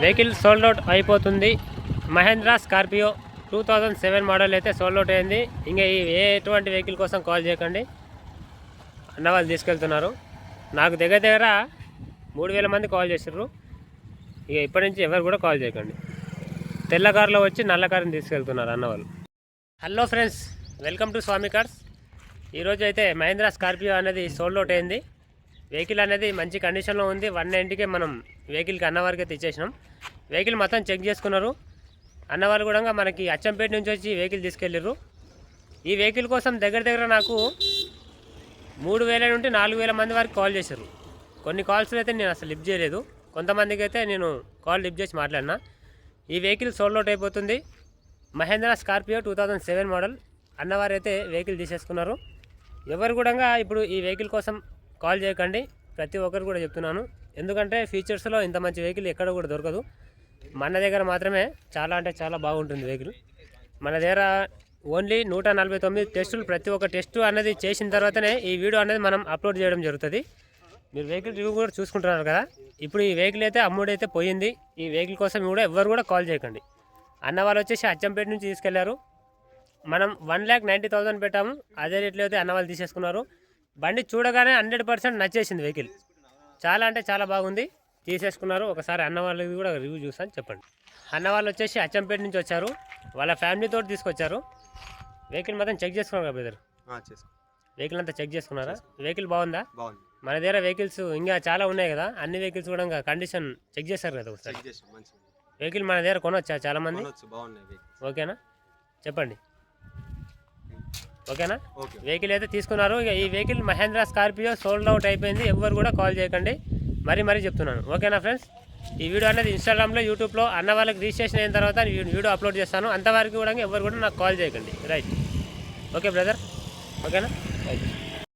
Vehicle sold out అయిపోతుంది. Mahindra Scorpio 2007 model అయితే sold out అయింది. ఇంకా ఎటువంటి వెహికల్ కోసం కాల్ చేయకండి, అన్న వాళ్ళు తీసుకెళ్తున్నారు. నాకు దగ్గర 3000 మంది కాల్ చేసారు. ఇక ఇప్పటి నుంచి ఎవరు కూడా కాల్ చేయకండి. తెల్ల కారులో వచ్చి నల్ల కారుని తీసుకెళ్తున్నారు అన్నవాళ్ళు. Hello friends, welcome to Swami Cars. ఈరోజు అయితే మహేంద్ర స్కార్పియో అనేది సోల్డ్ అవుట్ అయింది. వెహికల్ అనేది మంచి కండిషన్లో ఉంది. 190కే మనం వెహికల్కి అన్నవారికి అయితే ఇచ్చేసినాం. వెహికల్ మొత్తం చెక్ చేసుకున్నారు. అన్నవాళ్ళు కూడా మనకి అచ్చంపేట నుంచి వచ్చి వెహికల్ తీసుకెళ్ళారు. ఈ వెహికల్ కోసం దగ్గర నాకు 3000 నుండి 4000 మంది వరకు కాల్ చేశారు. కొన్ని కాల్స్లో అయితే నేను అసలు లిఫ్ట్ చేయలేదు. కొంతమందికి అయితే నేను కాల్ లిఫ్ట్ చేసి మాట్లాడినా. ఈ వెహికల్ సోల్డ్ అవుట్ అయిపోతుంది. మహేంద్ర స్కార్పియో 2007 మోడల్ అన్నవారు అయితే వెహికల్ తీసేసుకున్నారు. ఎవరు కూడా ఇప్పుడు ఈ వెహికల్ కోసం కాల్ చేయకండి, ప్రతి ఒక్కరు కూడా చెప్తున్నాను. ఎందుకంటే ఫీచర్స్లో ఇంత మంచి వెహికల్ ఎక్కడ కూడా దొరకదు. మన దగ్గర మాత్రమే చాలా అంటే చాలా బాగుంటుంది వెహికల్. మన దగ్గర ఓన్లీ 149 టెస్టులు, ప్రతి ఒక్క టెస్ట్ అనేది చేసిన తర్వాతనే ఈ వీడియో అనేది మనం అప్లోడ్ చేయడం జరుగుతుంది. మీరు వెహికల్ రివ్యూ కూడా చూసుకుంటున్నారు కదా. ఇప్పుడు ఈ వెహికల్ అయితే అమ్ముడైతే పోయింది. ఈ వెహికల్ కోసం కూడా ఎవరు కూడా కాల్ చేయకండి. అన్న వాళ్ళు వచ్చేసి అచ్చంపేట నుంచి తీసుకెళ్లారు. మనం 1,90,000 పెట్టాము. అదే రేట్లో అయితే అన్న వాళ్ళు తీసేసుకున్నారు. బండి చూడగానే 100% నచ్చేసింది. వెహికల్ చాలా అంటే చాలా బాగుంది, తీసేసుకున్నారు. ఒకసారి అన్న వాళ్ళకి కూడా రివ్యూ చూస్తాను, చెప్పండి. అన్న వాళ్ళు వచ్చేసి అచ్చంపేట నుంచి వచ్చారు, వాళ్ళ ఫ్యామిలీతో తీసుకొచ్చారు. వెహికల్ మొత్తం చెక్ చేసుకున్నారు కదా బ్రదర్? వెహికల్ అంతా చెక్ చేసుకున్నారా? వెహికల్ బాగుందా? మన దగ్గర వెహికల్స్ ఇంకా చాలా ఉన్నాయి కదా, అన్ని వెహికల్స్ కూడా కండిషన్ చెక్ చేశారు కదా ఒకసారి. వెహికల్ మన దగ్గర కొనొచ్చా చాలా మంది? ఓకేనా, చెప్పండి. ఓకేనా? వెహికల్ అయితే తీసుకున్నారు. ఇక ఈ vehicle Mahindra Scorpio sold out అయిపోయింది. ఎవరు కూడా కాల్ చేయకండి, మరీ చెప్తున్నాను. ఓకేనా ఫ్రెండ్స్? ఈ వీడియో అనేది ఇన్స్టాగ్రామ్లో, యూట్యూబ్లో అన్న వాళ్ళకి రిజిస్ట్రేషన్ అయిన తర్వాత వీడియో అప్లోడ్ చేస్తాను. అంతవరకు కూడా ఎవరు కూడా నాకు కాల్ చేయకండి. రైట్? ఓకే బ్రదర్, ఓకేనా? రైట్.